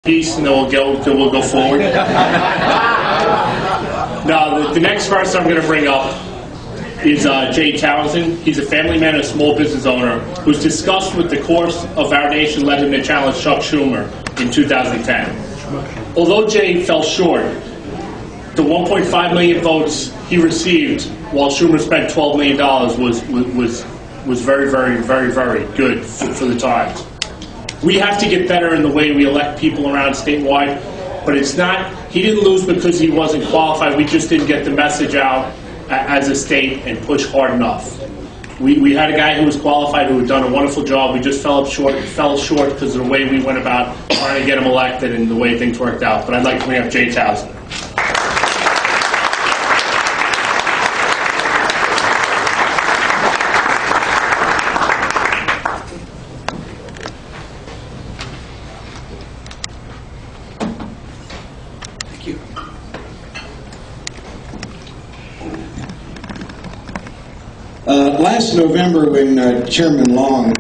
Peace, and then we'll go forward. Now, the next person I'm going to bring up is Jay Townsend. He's a family man and a small business owner who's discussed with the course of our nation led him to challenge Chuck Schumer in 2010. Although Jay fell short, the 1.5 million votes he received while Schumer spent $12 million was very, very, very, very good for the times. We have to get better in the way we elect people around statewide, but it's not, he didn't lose because he wasn't qualified. We just didn't get the message out as a state and push hard enough. We had a guy who was qualified who had done a wonderful job. We just fell short because of the way we went about trying to get him elected and the way things worked out. But I'd like to bring up Jay Townsend. Last November, when Chairman Long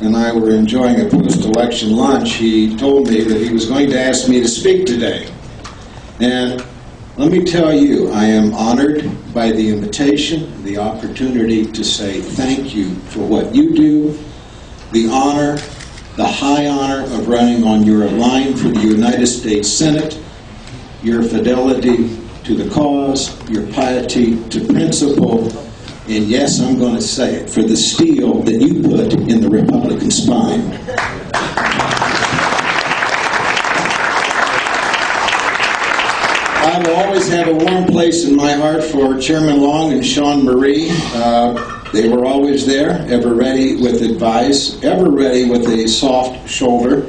and I were enjoying a post-election lunch, he told me that he was going to ask me to speak today. And let me tell you, I am honored by the invitation, the opportunity to say thank you for what you do, the honor, the high honor of running on your line for the United States Senate, your fidelity to the cause, your piety to principle, and yes, I'm going to say it, for the steel that you put in the Republican spine. I will always have a warm place in my heart for Chairman Long and Sean Marie. They were always there, ever ready with advice, ever ready with a soft shoulder,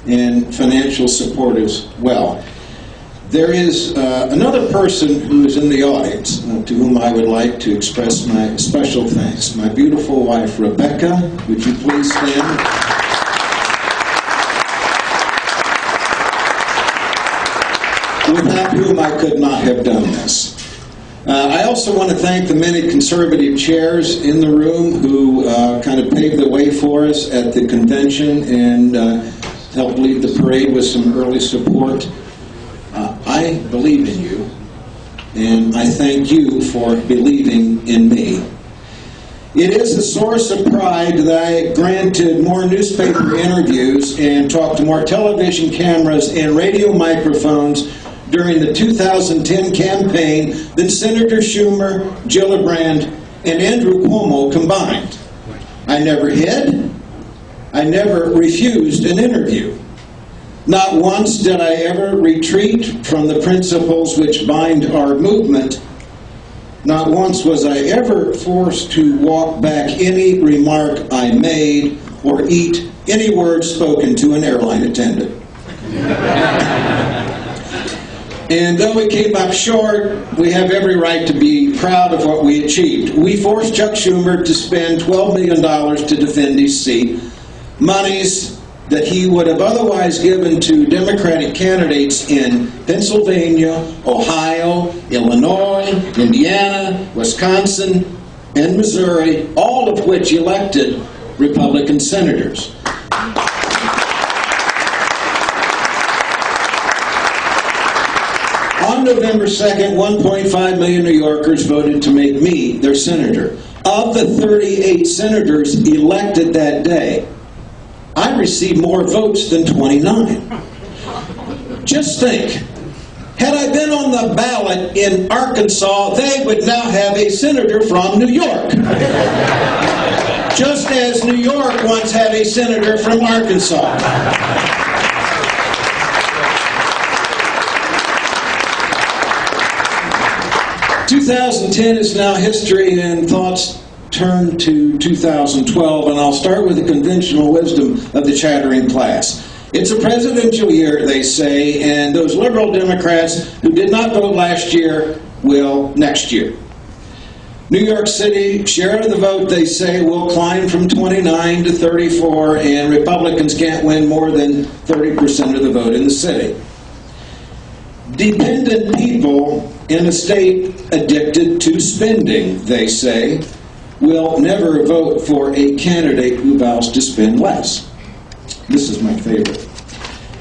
and financial support as well. There is another person who is in the audience to whom I would like to express my special thanks. My beautiful wife, Rebecca. Would you please stand? Without whom I could not have done this. I also want to thank the many conservative chairs in the room who kind of paved the way for us at the convention and helped lead the parade with some early support. I believe in you, and I thank you for believing in me. It is a source of pride that I granted more newspaper interviews and talked to more television cameras and radio microphones during the 2010 campaign than Senator Schumer, Gillibrand, and Andrew Cuomo combined. I never hid. I never refused an interview. Not once did I ever retreat from the principles which bind our movement. Not once was I ever forced to walk back any remark I made or eat any word spoken to an airline attendant. And though we came up short, we have every right to be proud of what we achieved. We forced Chuck Schumer to spend $12 million to defend his seat, monies that he would have otherwise given to Democratic candidates in Pennsylvania, Ohio, Illinois, Indiana, Wisconsin, and Missouri, all of which elected Republican senators. On November 2nd, 1.5 million New Yorkers voted to make me their senator. Of the 38 senators elected that day, I received more votes than 29. Just think, had I been on the ballot in Arkansas, they would now have a senator from New York. Just as New York once had a senator from Arkansas. 2010 is now history, and thoughts turn to 2012, and I'll start with the conventional wisdom of the chattering class. It's a presidential year, they say, and those liberal Democrats who did not vote last year will next year. New York City, share of the vote, they say, will climb from 29 to 34, and Republicans can't win more than 30% of the vote in the city. Dependent people in a state addicted to spending, they say, will never vote for a candidate who vows to spend less. This is my favorite.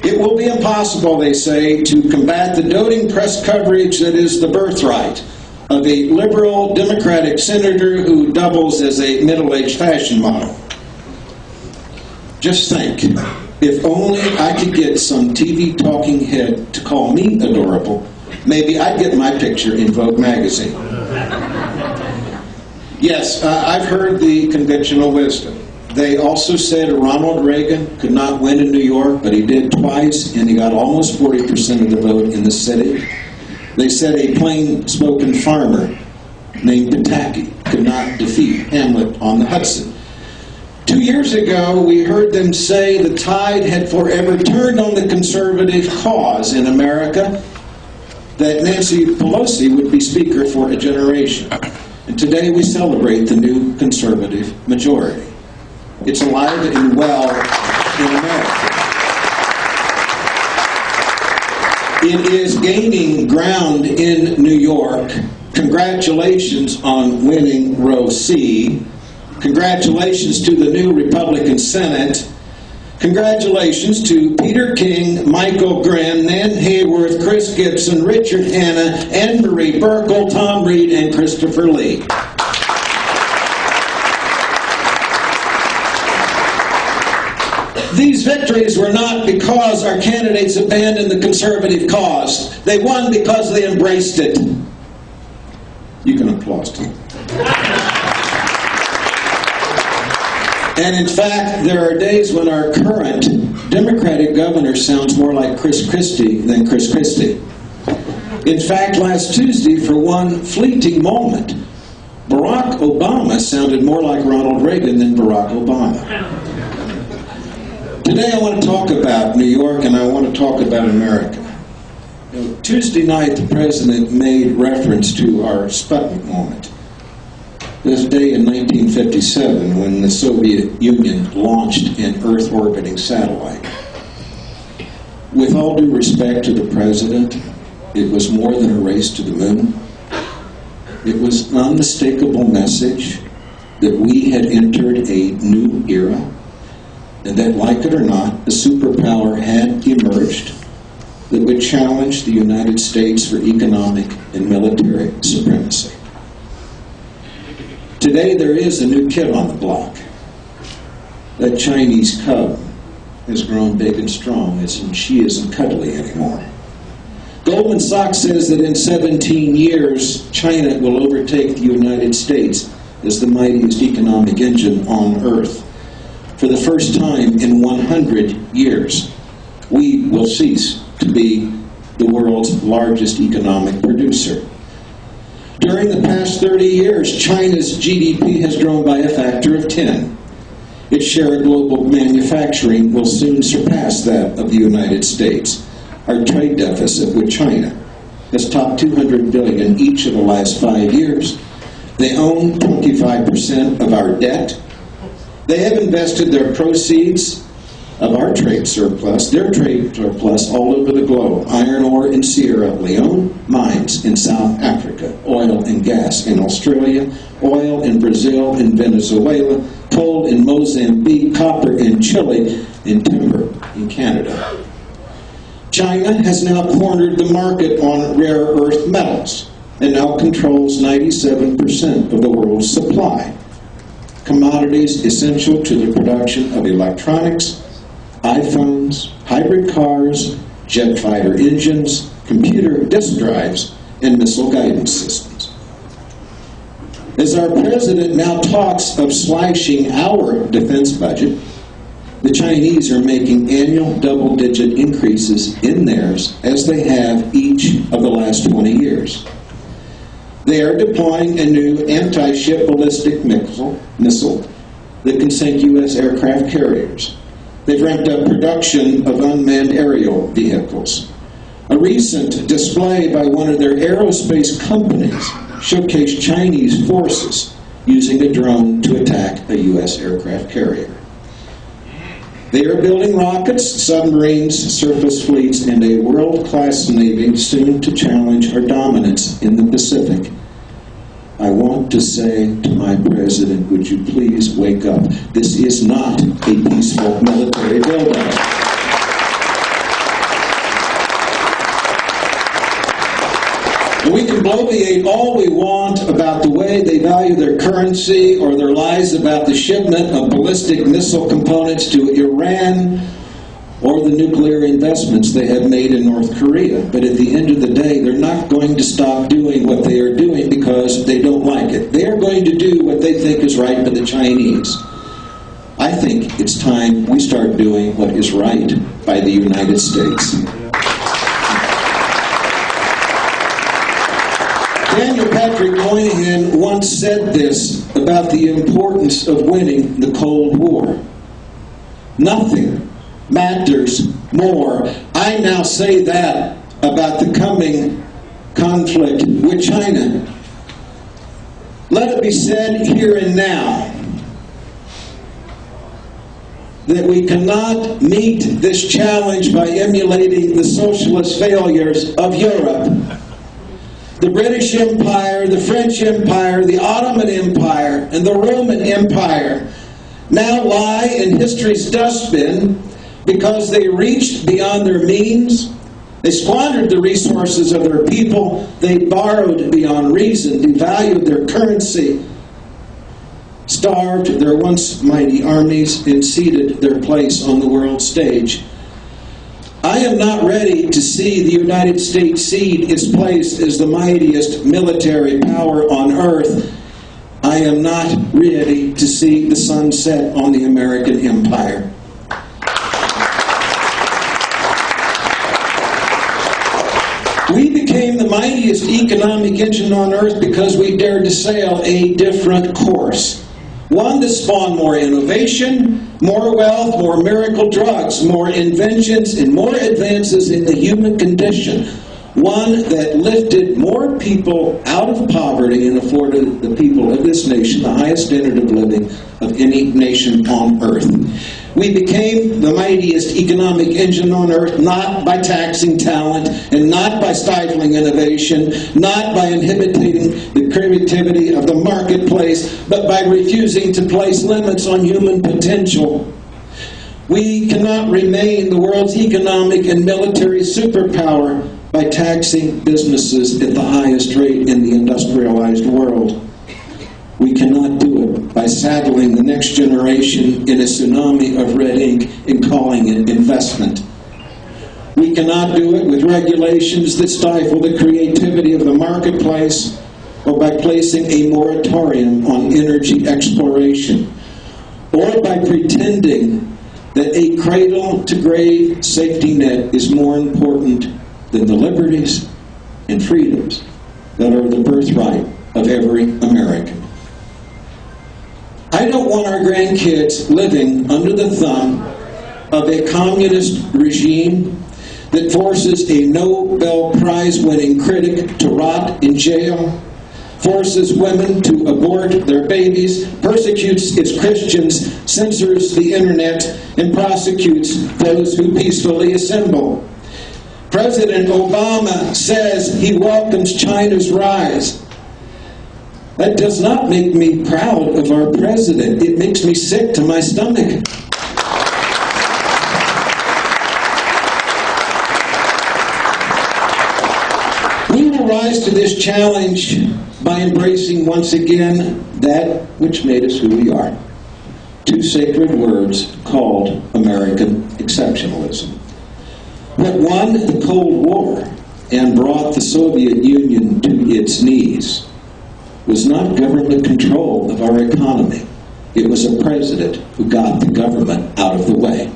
It will be impossible, they say, to combat the doting press coverage that is the birthright of a liberal Democratic senator who doubles as a middle-aged fashion model. Just think, if only I could get some TV talking head to call me adorable, maybe I'd get my picture in Vogue magazine. Yes, I've heard the conventional wisdom. They also said Ronald Reagan could not win in New York, but he did twice, and he got almost 40% of the vote in the city. They said a plain-spoken farmer named Pataki could not defeat Hamlet on the Hudson. 2 years ago, we heard them say the tide had forever turned on the conservative cause in America, that Nancy Pelosi would be Speaker for a generation. And today we celebrate the new conservative majority. It's alive and well in America. It is gaining ground in New York. Congratulations on winning Row C. Congratulations to the new Republican Senate. Congratulations to Peter King, Michael Grin, Nan Hayworth, Chris Gibson, Richard Hanna, Anne Marie Burkle, Tom Reed, and Christopher Lee. These victories were not because our candidates abandoned the conservative cause. They won because they embraced it. You can applaud them. And in fact, there are days when our current Democratic governor sounds more like Chris Christie than Chris Christie. In fact, last Tuesday, for one fleeting moment, Barack Obama sounded more like Ronald Reagan than Barack Obama. Today I want to talk about New York, and I want to talk about America. Tuesday night, the President made reference to our Sputnik moment. This day in 1957, when the Soviet Union launched an Earth-orbiting satellite. With all due respect to the President, it was more than a race to the moon. It was an unmistakable message that we had entered a new era, and that, like it or not, a superpower had emerged that would challenge the United States for economic and military supremacy. Today there is a new kid on the block. That Chinese cub has grown big and strong, and she isn't cuddly anymore. Goldman Sachs says that in 17 years, China will overtake the United States as the mightiest economic engine on Earth. For the first time in 100 years, we will cease to be the world's largest economic producer. During the past 30 years, China's GDP has grown by a factor of 10. Its share of global manufacturing will soon surpass that of the United States. Our trade deficit with China has topped $200 billion each of the last 5 years. They own 25% of our debt. They have invested their proceeds of our trade surplus, their trade surplus, all over the globe. Iron ore in Sierra Leone, mines in South Africa, oil and gas in Australia, oil in Brazil and Venezuela, coal in Mozambique, copper in Chile, and timber in Canada. China has now cornered the market on rare earth metals and now controls 97% of the world's supply. Commodities essential to the production of electronics, iPhones, hybrid cars, jet fighter engines, computer disk drives, and missile guidance systems. As our president now talks of slashing our defense budget, the Chinese are making annual double-digit increases in theirs, as they have each of the last 20 years. They are deploying a new anti-ship ballistic missile that can sink U.S. aircraft carriers. They've ramped up production of unmanned aerial vehicles. A recent display by one of their aerospace companies showcased Chinese forces using a drone to attack a U.S. aircraft carrier. They are building rockets, submarines, surface fleets, and a world-class Navy soon to challenge our dominance in the Pacific. I want to say to my president, would you please wake up? This is not a peaceful military buildup. And we can bloviate all we want about the way they value their currency or their lies about the shipment of ballistic missile components to Iran or the nuclear investments they have made in North Korea. But at the end of the day, they're not going to stop doing what they are doing because they don't like it. They are going to do what they think is right for the Chinese. I think it's time we start doing what is right by the United States. Daniel Patrick Moynihan once said this about the importance of winning the Cold War. Nothing matters more. I now say that about the coming conflict with China. Let it be said here and now that we cannot meet this challenge by emulating the socialist failures of Europe. The British Empire, the French Empire, the Ottoman Empire, and the Roman Empire now lie in history's dustbin because they reached beyond their means, they squandered the resources of their people, they borrowed beyond reason, devalued their currency, starved their once mighty armies, and ceded their place on the world stage. I am not ready to see the United States cede its place as the mightiest military power on earth. I am not ready to see the sun set on the American empire. We became the mightiest economic engine on earth because we dared to sail a different course. One that spawned more innovation, more wealth, more miracle drugs, more inventions, and more advances in the human condition. One that lifted more people out of poverty and afforded the people of this nation the highest standard of living of any nation on earth. We became the mightiest economic engine on earth, not by taxing talent and not by stifling innovation, not by inhibiting the creativity of the marketplace, but by refusing to place limits on human potential. We cannot remain the world's economic and military superpower by taxing businesses at the highest rate in the industrialized world. We cannot do it by saddling the next generation in a tsunami of red ink and calling it investment. We cannot do it with regulations that stifle the creativity of the marketplace or by placing a moratorium on energy exploration or by pretending that a cradle-to-grave safety net is more important than the liberties and freedoms that are the birthright of every American. I don't want our grandkids living under the thumb of a communist regime that forces a Nobel Prize-winning critic to rot in jail, forces women to abort their babies, persecutes its Christians, censors the internet, and prosecutes those who peacefully assemble. President Obama says he welcomes China's rise. That does not make me proud of our president. It makes me sick to my stomach. We will rise to this challenge by embracing once again that which made us who we are. Two sacred words called American exceptionalism. What won the Cold War and brought the Soviet Union to its knees was not government control of our economy. It was a president who got the government out of the way.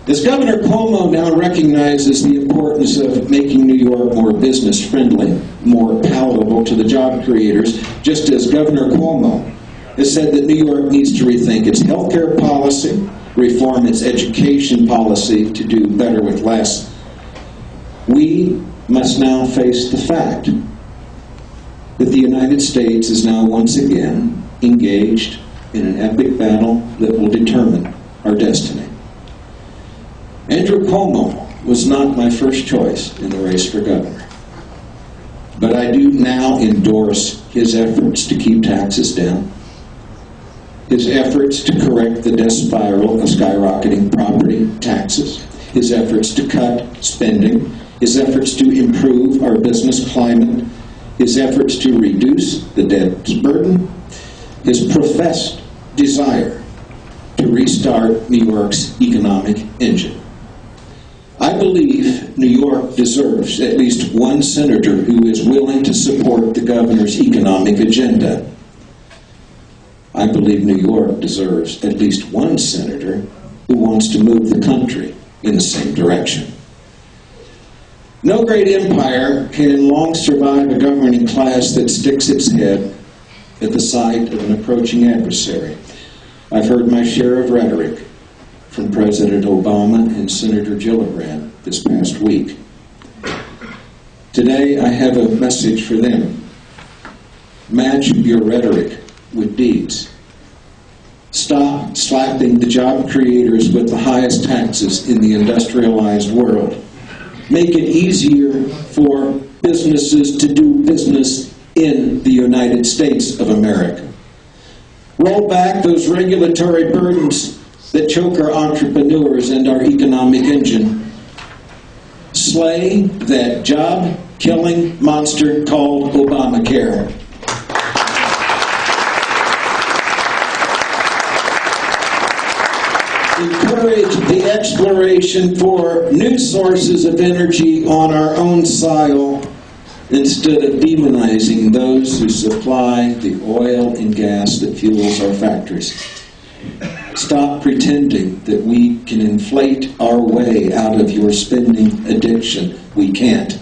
As Governor Cuomo now recognizes the importance of making New York more business-friendly, more palatable to the job creators, just as Governor Cuomo has said that New York needs to rethink its healthcare policy, reform its education policy to do better with less, we must now face the fact that the United States is now once again engaged in an epic battle that will determine our destiny. Andrew Cuomo was not my first choice in the race for governor, but I do now endorse his efforts to keep taxes down, his efforts to correct the death spiral of skyrocketing property taxes, his efforts to cut spending, his efforts to improve our business climate, his efforts to reduce the debt burden, his professed desire to restart New York's economic engine. I believe New York deserves at least one senator who is willing to support the governor's economic agenda. I believe New York deserves at least one senator who wants to move the country in the same direction. No great empire can long survive a governing class that sticks its head at the sight of an approaching adversary. I've heard my share of rhetoric from President Obama and Senator Gillibrand this past week. Today, I have a message for them. Match your rhetoric with deeds. Stop slapping the job creators with the highest taxes in the industrialized world. Make it easier for businesses to do business in the United States of America. Roll back those regulatory burdens that choke our entrepreneurs and our economic engine. Slay that job-killing monster called Obamacare. Encourage the exploration for new sources of energy on our own soil instead of demonizing those who supply the oil and gas that fuels our factories. Stop pretending that we can inflate our way out of your spending addiction. We can't.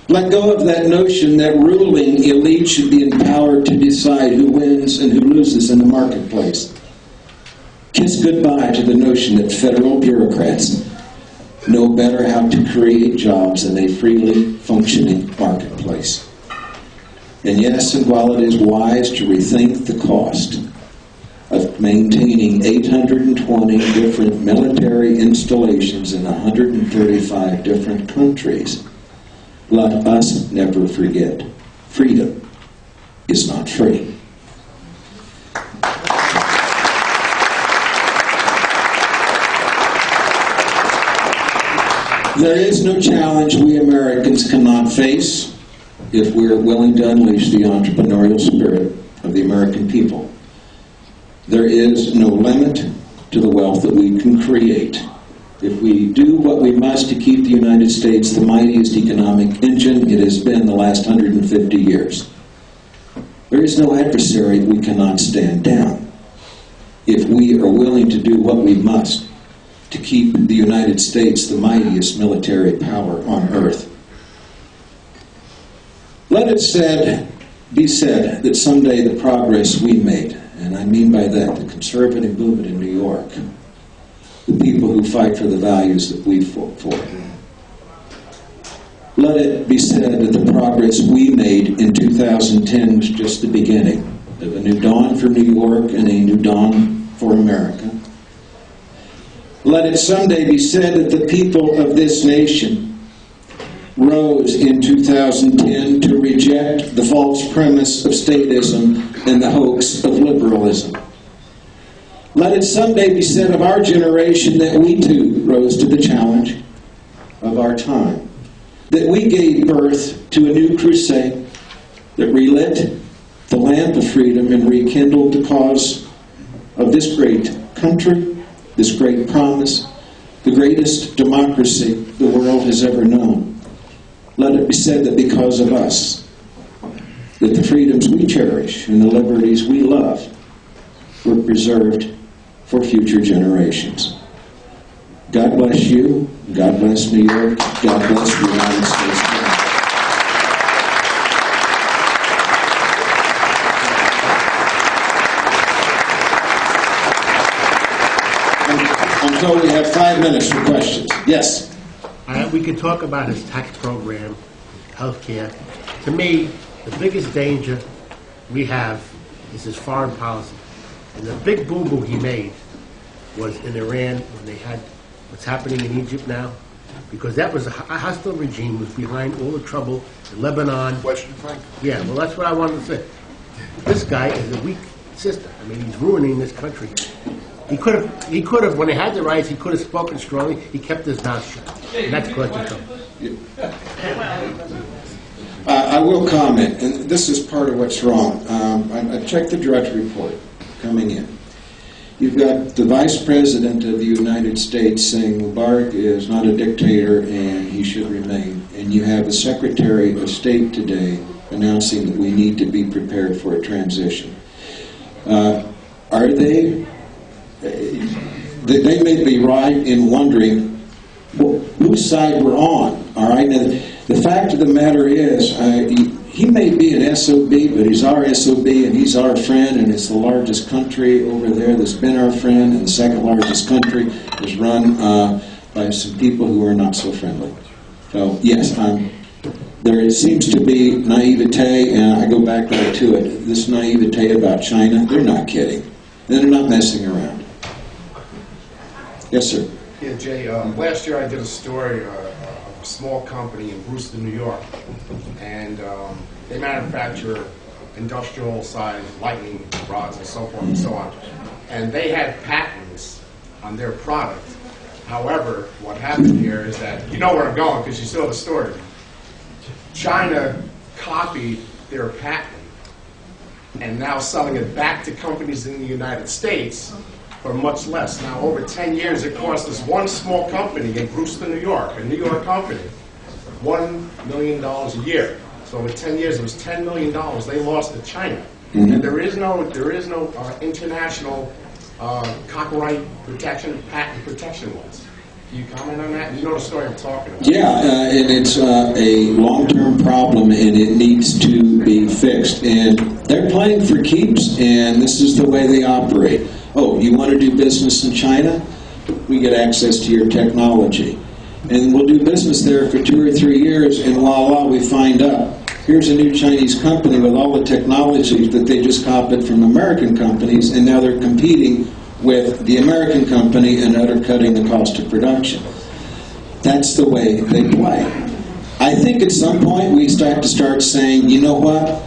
Let go of that notion that ruling elite should be empowered to decide who wins and who loses in the marketplace. Kiss goodbye to the notion that federal bureaucrats know better how to create jobs in a freely functioning marketplace. And yes, and while it is wise to rethink the cost of maintaining 820 different military installations in 135 different countries, let us never forget, freedom is not free. There is no challenge we Americans cannot face if we're willing to unleash the entrepreneurial spirit of the American people. There is no limit to the wealth that we can create if we do what we must to keep the United States the mightiest economic engine it has been the last 150 years. There is no adversary we cannot stand down if we are willing to do what we must to keep the United States the mightiest military power on earth. Let it be said that someday the progress we made, and I mean by that the conservative movement in New York, the people who fight for the values that we fought for, let it be said that the progress we made in 2010 was just the beginning of a new dawn for New York and a new dawn for America. Let it someday be said that the people of this nation rose in 2010 to reject the false premise of statism and the hoax of liberalism. Let it someday be said of our generation that we too rose to the challenge of our time, that we gave birth to a new crusade that relit the lamp of freedom and rekindled the cause of this great country, this great promise, the greatest democracy the world has ever known. Let it be said that because of us, that the freedoms we cherish and the liberties we love were preserved for future generations. God bless you. God bless New York. God bless the United States. I'm told we have 5 minutes for questions. Yes? We could talk about his tax program, health care. To me, the biggest danger we have is his foreign policy. And the big boo-boo he made was in Iran when they had what's happening in Egypt now. Because that was a hostile regime was behind all the trouble in Lebanon. Western Frank. Yeah, well, that's what I wanted to say. This guy is a weak system. I mean, he's ruining this country. He could have, when he had the rights, he could have spoken strongly. He kept his mouth shut. And that's caused the trouble. I will comment, and this is part of what's wrong. I checked the Drudge Report coming in. You've got the Vice President of the United States saying Mubarak is not a dictator and he should remain. And you have the Secretary of State today announcing that we need to be prepared for a transition. Are they? They may be right in wondering whose side we're on. All right. Now, the fact of the matter is, he may be an SOB, but he's our SOB and he's our friend, and it's the largest country over there that's been our friend, and the second largest country is run by some people who are not so friendly. So yes, there seems to be naivete, and I go back right to it. This naivete about China, they're not kidding. They're not messing around. Yes, sir. Yeah, Jay, last year I did a story of a small company in Brewster, New York, and they manufacture industrial-sized lightning rods and so forth and so on. And they had patents on their product. However, what happened here is that, you know where I'm going because you saw the story. China copied their patent and now selling it back to companies in the United States for much less. Now, over 10 years, it cost us one small company in Brewster, New York, a New York company, $1 million a year. So over 10 years, it was $10 million they lost to China. Mm-hmm. And there is no international copyright protection, patent protection laws. Can you comment on that? You know the story I'm talking about. Yeah, and it's a long-term problem, and it needs to be fixed. And they're playing for keeps, and this is the way they operate. Oh, you want to do business in China? We get access to your technology. And we'll do business there for 2 or 3 years, and voila, we find out. Here's a new Chinese company with all the technologies that they just copied from American companies, and now they're competing with the American company and undercutting the cost of production. That's the way they play. I think at some point we start saying, you know what?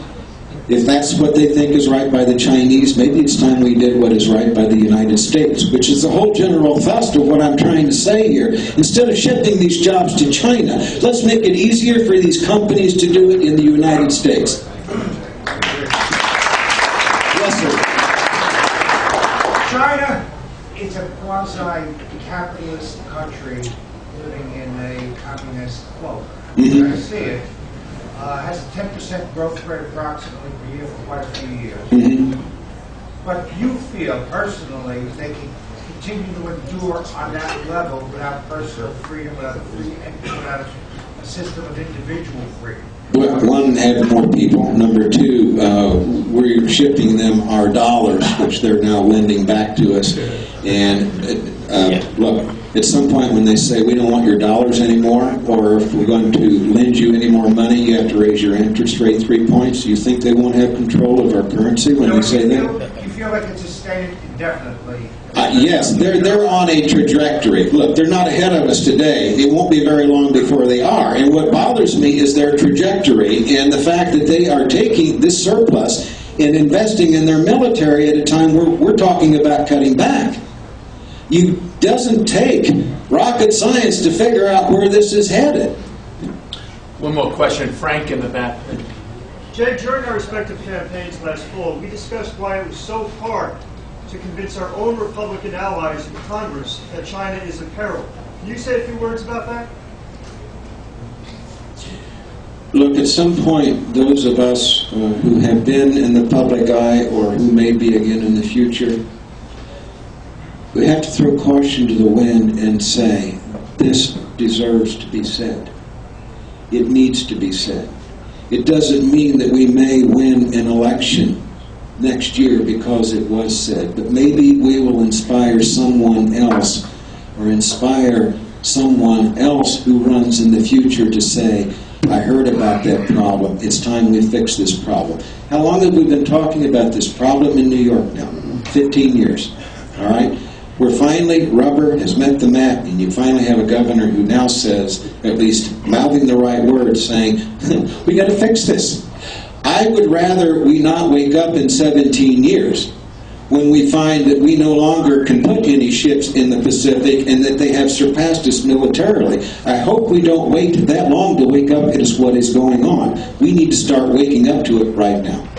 If that's what they think is right by the Chinese, maybe it's time we did what is right by the United States, which is the whole general thrust of what I'm trying to say here. Instead of shipping these jobs to China, let's make it easier for these companies to do it in the United States. Yes, sir. China is a quasi-capitalist country living in a communist quote. I see it. Has a 10% growth rate approximately per year for quite a few years. But you feel personally they can continue to endure on that level without personal freedom, without a system of individual freedom? Well, one, have more people. Number two, we're shipping them our dollars, which they're now lending back to us. And look, at some point when they say we don't want your dollars anymore, or if we're going to lend you any more money, you have to raise your interest rate 3 points. You think they won't have control of our currency when they say that? You feel like it's sustained indefinitely? Yes, they're on a trajectory. Look, they're not ahead of us today. It won't be very long before they are. And what bothers me is their trajectory and the fact that they are taking this surplus and investing in their military at a time where we're talking about cutting back. It doesn't take rocket science to figure out where this is headed. One more question. Frank in the back. Jay, during our respective campaigns last fall, we discussed why it was so hard to convince our own Republican allies in Congress that China is a peril. Can you say a few words about that? Look, at some point, those of us who have been in the public eye or who may be again in the future, we have to throw caution to the wind and say, this deserves to be said. It needs to be said. It doesn't mean that we may win an election next year because it was said, but maybe we will inspire someone else or inspire someone else who runs in the future to say, I heard about that problem. It's time we fix this problem. How long have we been talking about this problem in New York now? 15 years. All right? Where finally rubber has met the mat, and you finally have a governor who now says, at least mouthing the right words, saying, we got to fix this. I would rather we not wake up in 17 years when we find that we no longer can put any ships in the Pacific and that they have surpassed us militarily. I hope we don't wait that long to wake up as what is going on. We need to start waking up to it right now.